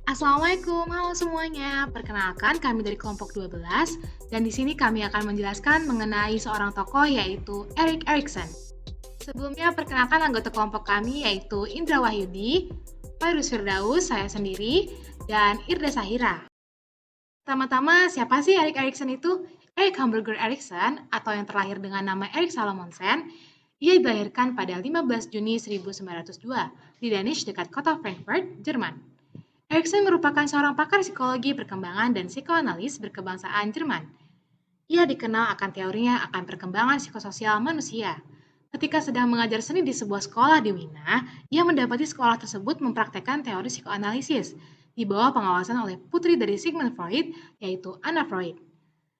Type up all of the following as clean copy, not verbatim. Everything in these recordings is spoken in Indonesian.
Assalamualaikum, halo semuanya. Perkenalkan, kami dari kelompok 12 dan di sini kami akan menjelaskan mengenai seorang tokoh yaitu Erik Erikson. Sebelumnya perkenalkan anggota kelompok kami yaitu Indra Wahyudi, Fairuz Firdaus, saya sendiri, dan Irda Sahira. Pertama-tama, siapa sih Erik Erikson itu? Erik Hamburger Erikson atau yang terlahir dengan nama Erik Salomonsen, ia dilahirkan pada 15 Juni 1902 di Danish dekat kota Frankfurt, Jerman. Erikson merupakan seorang pakar psikologi perkembangan dan psikoanalis berkebangsaan Jerman. Ia dikenal akan teorinya akan perkembangan psikososial manusia. Ketika sedang mengajar seni di sebuah sekolah di Wina, ia mendapati sekolah tersebut mempraktekkan teori psikoanalisis di bawah pengawasan oleh putri dari Sigmund Freud, yaitu Anna Freud.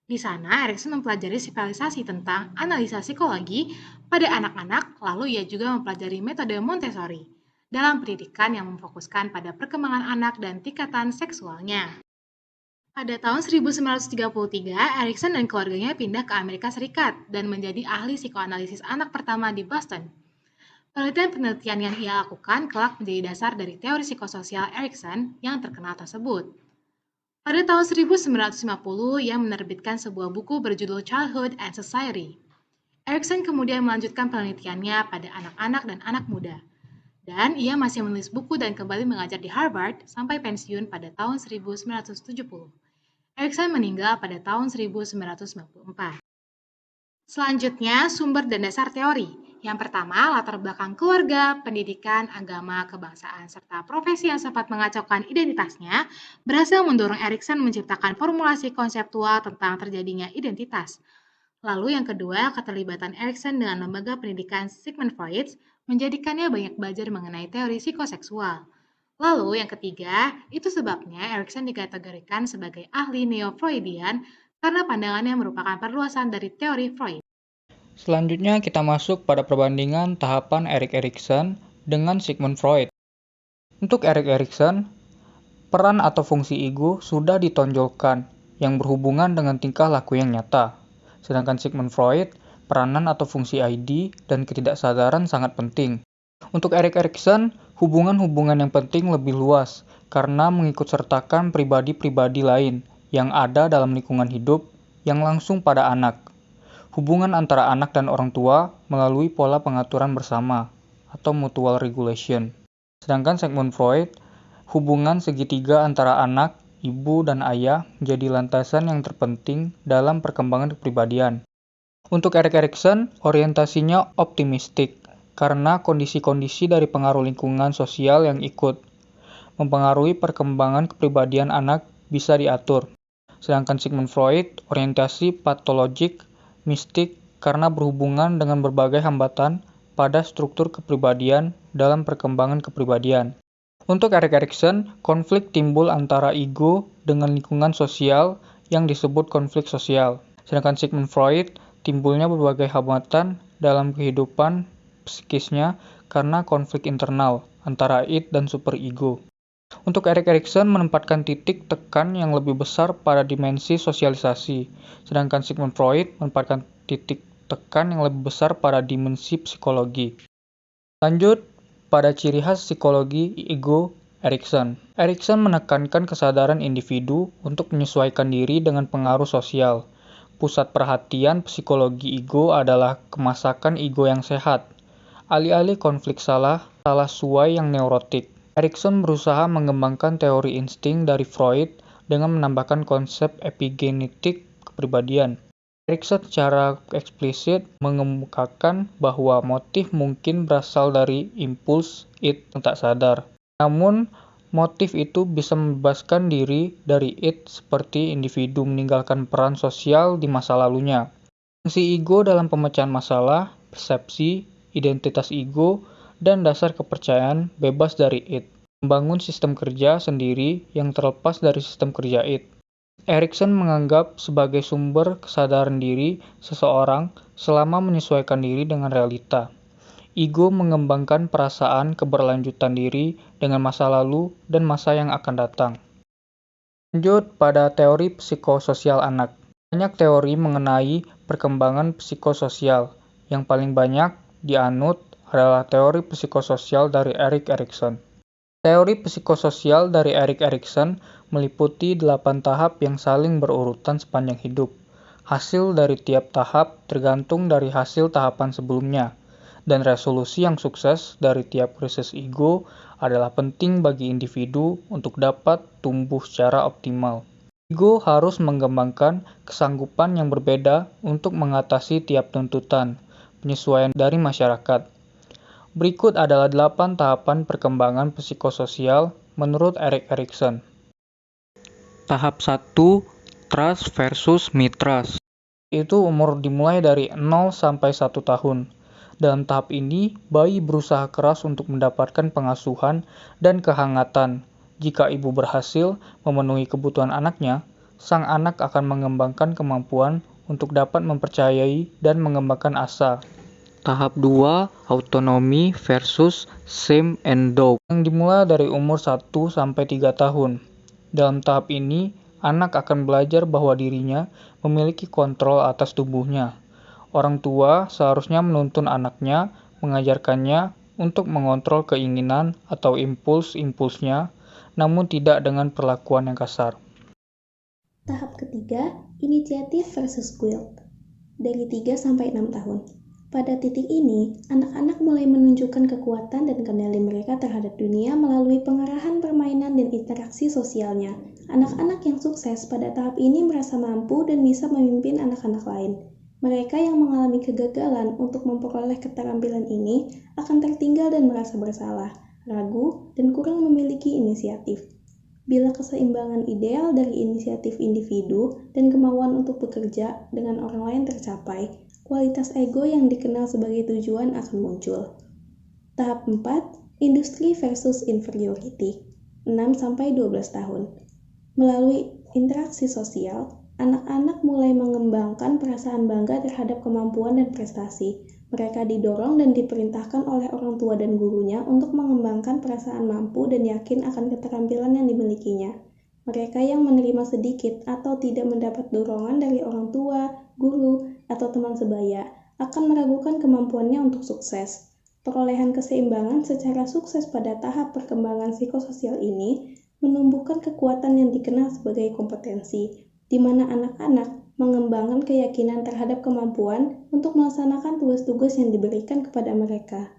Di sana, Erikson mempelajari spesialisasi tentang analisa psikologi pada anak-anak, lalu ia juga mempelajari metode Montessori dalam pendidikan yang memfokuskan pada perkembangan anak dan tingkatan seksualnya. Pada tahun 1933, Erikson dan keluarganya pindah ke Amerika Serikat dan menjadi ahli psikoanalisis anak pertama di Boston. Penelitian-penelitian yang ia lakukan kelak menjadi dasar dari teori psikososial Erikson yang terkenal tersebut. Pada tahun 1950, ia menerbitkan sebuah buku berjudul Childhood and Society. Erikson kemudian melanjutkan penelitiannya pada anak-anak dan anak muda. Dan ia masih menulis buku dan kembali mengajar di Harvard sampai pensiun pada tahun 1970. Erikson meninggal pada tahun 1994. Selanjutnya, sumber dan dasar teori. Yang pertama, latar belakang keluarga, pendidikan, agama, kebangsaan, serta profesi yang sempat mengacaukan identitasnya berhasil mendorong Erikson menciptakan formulasi konseptual tentang terjadinya identitas. Lalu yang kedua, keterlibatan Erikson dengan lembaga pendidikan Sigmund Freud menjadikannya banyak belajar mengenai teori psikoseksual. Lalu yang ketiga, itu sebabnya Erikson dikategorikan sebagai ahli neo-Freudian karena pandangannya merupakan perluasan dari teori Freud. Selanjutnya kita masuk pada perbandingan tahapan Erik Erikson dengan Sigmund Freud. Untuk Erik Erikson, peran atau fungsi ego sudah ditonjolkan yang berhubungan dengan tingkah laku yang nyata. Sedangkan Sigmund Freud, peranan atau fungsi ID dan ketidaksadaran sangat penting. Untuk Erik Erikson, hubungan-hubungan yang penting lebih luas karena mengikutsertakan pribadi-pribadi lain yang ada dalam lingkungan hidup yang langsung pada anak. Hubungan antara anak dan orang tua melalui pola pengaturan bersama atau mutual regulation. Sedangkan Sigmund Freud, hubungan segitiga antara anak, ibu, dan ayah menjadi landasan yang terpenting dalam perkembangan kepribadian. Untuk Erik Erikson, orientasinya optimistik karena kondisi-kondisi dari pengaruh lingkungan sosial yang ikut mempengaruhi perkembangan kepribadian anak bisa diatur. Sedangkan Sigmund Freud, orientasi patologik, mistik karena berhubungan dengan berbagai hambatan pada struktur kepribadian dalam perkembangan kepribadian. Untuk Erik Erikson, konflik timbul antara ego dengan lingkungan sosial yang disebut konflik sosial. Sedangkan Sigmund Freud, timbulnya berbagai hambatan dalam kehidupan psikisnya karena konflik internal antara id dan superego. Untuk Erik Erikson menempatkan titik tekan yang lebih besar pada dimensi sosialisasi, sedangkan Sigmund Freud menempatkan titik tekan yang lebih besar pada dimensi psikologi. Lanjut pada ciri khas psikologi ego Erikson. Erikson menekankan kesadaran individu untuk menyesuaikan diri dengan pengaruh sosial. Pusat perhatian psikologi ego adalah kemasakan ego yang sehat, alih-alih konflik salah suai yang neurotik. Erikson berusaha mengembangkan teori insting dari Freud dengan menambahkan konsep epigenetik kepribadian. Erikson secara eksplisit mengemukakan bahwa motif mungkin berasal dari impuls id yang tak sadar. Namun, motif itu bisa membebaskan diri dari id seperti individu meninggalkan peran sosial di masa lalunya. Fungsi ego dalam pemecahan masalah, persepsi, identitas ego, dan dasar kepercayaan bebas dari id. Membangun sistem kerja sendiri yang terlepas dari sistem kerja id. Erikson menganggap sebagai sumber kesadaran diri seseorang selama menyesuaikan diri dengan realita. Ego mengembangkan perasaan keberlanjutan diri dengan masa lalu dan masa yang akan datang. Lanjut pada teori psikososial anak. Banyak teori mengenai perkembangan psikososial. Yang paling banyak dianut adalah teori psikososial dari Erik Erikson. Teori psikososial dari Erik Erikson meliputi 8 tahap yang saling berurutan sepanjang hidup. Hasil dari tiap tahap tergantung dari hasil tahapan sebelumnya, dan resolusi yang sukses dari tiap krisis ego adalah penting bagi individu untuk dapat tumbuh secara optimal. Ego harus mengembangkan kesanggupan yang berbeda untuk mengatasi tiap tuntutan, penyesuaian dari masyarakat. Berikut adalah 8 tahapan perkembangan psikososial menurut Erik Erikson. Tahap 1, Trust versus Mistrust. Itu umur dimulai dari 0 sampai 1 tahun. Dalam tahap ini, bayi berusaha keras untuk mendapatkan pengasuhan dan kehangatan. Jika ibu berhasil memenuhi kebutuhan anaknya, sang anak akan mengembangkan kemampuan untuk dapat mempercayai dan mengembangkan asa. Tahap 2, autonomi versus shame and doubt, yang dimulai dari umur 1 sampai 3 tahun. Dalam tahap ini, anak akan belajar bahwa dirinya memiliki kontrol atas tubuhnya. Orang tua seharusnya menuntun anaknya, mengajarkannya untuk mengontrol keinginan atau impuls-impulsnya, namun tidak dengan perlakuan yang kasar. Tahap ketiga, inisiatif versus guilt, dari 3 sampai 6 tahun. Pada titik ini, anak-anak mulai menunjukkan kekuatan dan kendali mereka terhadap dunia melalui pengarahan permainan dan interaksi sosialnya. Anak-anak yang sukses pada tahap ini merasa mampu dan bisa memimpin anak-anak lain. Mereka yang mengalami kegagalan untuk memperoleh keterampilan ini akan tertinggal dan merasa bersalah, ragu, dan kurang memiliki inisiatif. Bila keseimbangan ideal dari inisiatif individu dan kemauan untuk bekerja dengan orang lain tercapai, kualitas ego yang dikenal sebagai tujuan akan muncul. Tahap 4, industri versus inferiority, 6-12 tahun. Melalui interaksi sosial, anak-anak mulai mengembangkan perasaan bangga terhadap kemampuan dan prestasi. Mereka didorong dan diperintahkan oleh orang tua dan gurunya untuk mengembangkan perasaan mampu dan yakin akan keterampilan yang dimilikinya. Mereka yang menerima sedikit atau tidak mendapat dorongan dari orang tua, guru, atau teman sebaya akan meragukan kemampuannya untuk sukses. Perolehan keseimbangan secara sukses pada tahap perkembangan psikososial ini menumbuhkan kekuatan yang dikenal sebagai kompetensi, di mana anak-anak mengembangkan keyakinan terhadap kemampuan untuk melaksanakan tugas-tugas yang diberikan kepada mereka.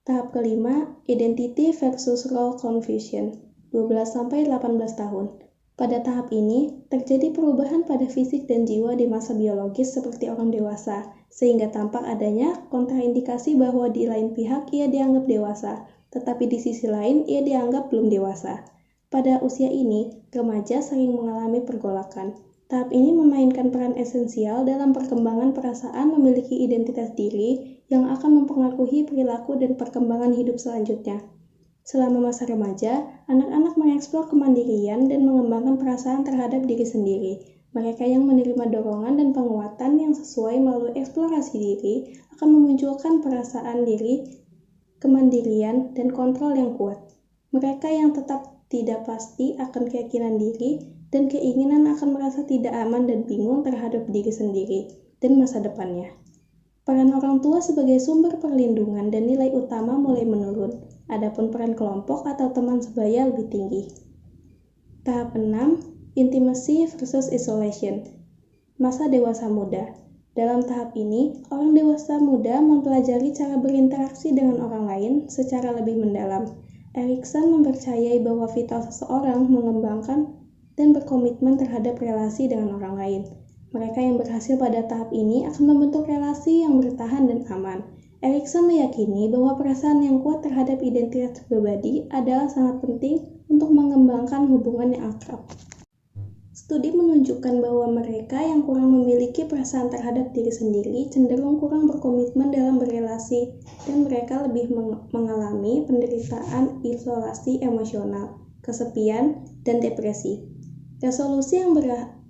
Tahap kelima, identity versus role confusion, 12-18 tahun. Pada tahap ini, terjadi perubahan pada fisik dan jiwa di masa biologis seperti orang dewasa, sehingga tampak adanya kontraindikasi bahwa di lain pihak ia dianggap dewasa, tetapi di sisi lain ia dianggap belum dewasa. Pada usia ini, remaja sering mengalami pergolakan. Tahap ini memainkan peran esensial dalam perkembangan perasaan memiliki identitas diri yang akan mempengaruhi perilaku dan perkembangan hidup selanjutnya. Selama masa remaja, anak-anak mengeksplor kemandirian dan mengembangkan perasaan terhadap diri sendiri. Mereka yang menerima dorongan dan penguatan yang sesuai melalui eksplorasi diri akan memunculkan perasaan diri, kemandirian, dan kontrol yang kuat. Mereka yang tetap tidak pasti akan keyakinan diri dan keinginan akan merasa tidak aman dan bingung terhadap diri sendiri dan masa depannya. Peran orang tua sebagai sumber perlindungan dan nilai utama mulai menurun, adapun peran kelompok atau teman sebaya lebih tinggi. Tahap 6, intimacy versus isolation, masa dewasa muda. Dalam tahap ini, orang dewasa muda mempelajari cara berinteraksi dengan orang lain secara lebih mendalam. Erikson mempercayai bahwa vital seseorang mengembangkan dan berkomitmen terhadap relasi dengan orang lain. Mereka yang berhasil pada tahap ini akan membentuk relasi yang bertahan dan aman. Erikson meyakini bahwa perasaan yang kuat terhadap identitas pribadi adalah sangat penting untuk mengembangkan hubungan yang akrab. Studi menunjukkan bahwa mereka yang kurang memiliki perasaan terhadap diri sendiri cenderung kurang berkomitmen dalam berelasi dan mereka lebih mengalami penderitaan isolasi emosional, kesepian, dan depresi. Resolusi yang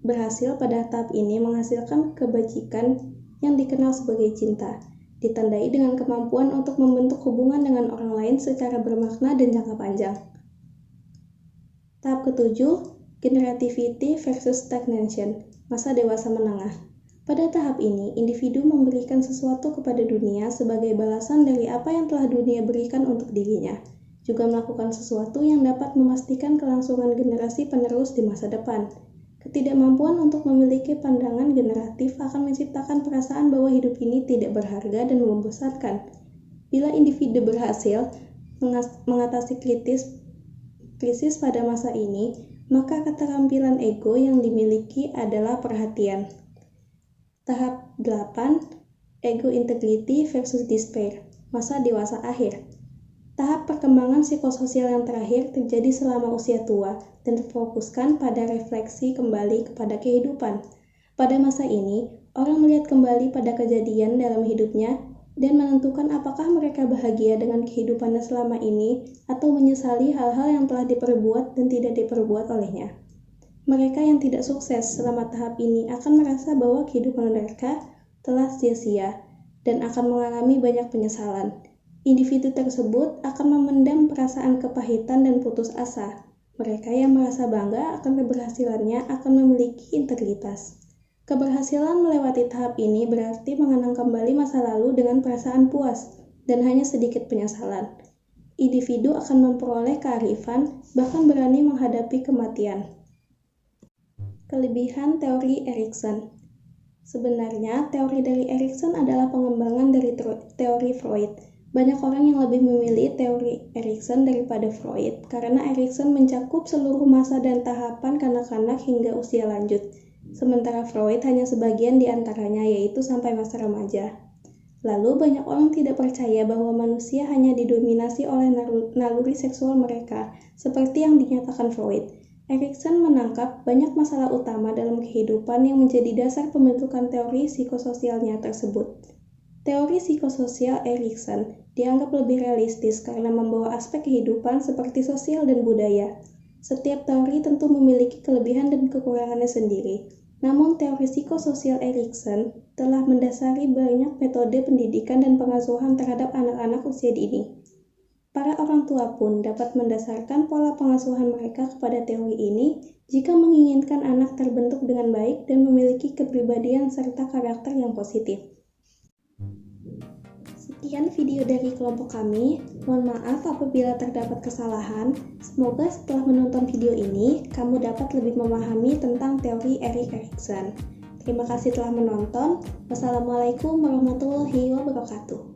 berhasil pada tahap ini menghasilkan kebajikan yang dikenal sebagai cinta, ditandai dengan kemampuan untuk membentuk hubungan dengan orang lain secara bermakna dan jangka panjang. Tahap ketujuh, generativity versus stagnation, masa dewasa menengah. Pada tahap ini, individu memberikan sesuatu kepada dunia sebagai balasan dari apa yang telah dunia berikan untuk dirinya. juga melakukan sesuatu yang dapat memastikan kelangsungan generasi penerus di masa depan. Ketidakmampuan untuk memiliki pandangan generatif akan menciptakan perasaan bahwa hidup ini tidak berharga dan membosankan. Bila individu berhasil mengatasi krisis pada masa ini, maka keterampilan ego yang dimiliki adalah perhatian. Tahap 8, ego integrity versus despair, masa dewasa akhir. Tahap perkembangan psikososial yang terakhir terjadi selama usia tua dan terfokuskan pada refleksi kembali kepada kehidupan. Pada masa ini, orang melihat kembali pada kejadian dalam hidupnya dan menentukan apakah mereka bahagia dengan kehidupannya selama ini atau menyesali hal-hal yang telah diperbuat dan tidak diperbuat olehnya. Mereka yang tidak sukses selama tahap ini akan merasa bahwa kehidupan mereka telah sia-sia dan akan mengalami banyak penyesalan. Individu tersebut akan memendam perasaan kepahitan dan putus asa. Mereka yang merasa bangga akan keberhasilannya akan memiliki integritas. Keberhasilan melewati tahap ini berarti mengenang kembali masa lalu dengan perasaan puas dan hanya sedikit penyesalan. Individu akan memperoleh kearifan, bahkan berani menghadapi kematian. Kelebihan teori Erikson. Sebenarnya, teori dari Erikson adalah pengembangan dari teori Freud. Banyak orang yang lebih memilih teori Erikson daripada Freud karena Erikson mencakup seluruh masa dan tahapan kanak-kanak hingga usia lanjut, sementara Freud hanya sebagian di antaranya, yaitu sampai masa remaja. Lalu banyak orang tidak percaya bahwa manusia hanya didominasi oleh naluri seksual mereka, seperti yang dinyatakan Freud. Erikson menangkap banyak masalah utama dalam kehidupan yang menjadi dasar pembentukan teori psikososialnya tersebut. Teori psikososial Erikson dianggap lebih realistis karena membawa aspek kehidupan seperti sosial dan budaya. Setiap teori tentu memiliki kelebihan dan kekurangannya sendiri. Namun teori psikososial Erikson telah mendasari banyak metode pendidikan dan pengasuhan terhadap anak-anak usia dini. Para orang tua pun dapat mendasarkan pola pengasuhan mereka kepada teori ini jika menginginkan anak terbentuk dengan baik dan memiliki kepribadian serta karakter yang positif. Sekian video dari kelompok kami. Mohon maaf apabila terdapat kesalahan. Semoga setelah menonton video ini, kamu dapat lebih memahami tentang teori Erik Erikson. Terima kasih telah menonton. Wassalamualaikum warahmatullahi wabarakatuh.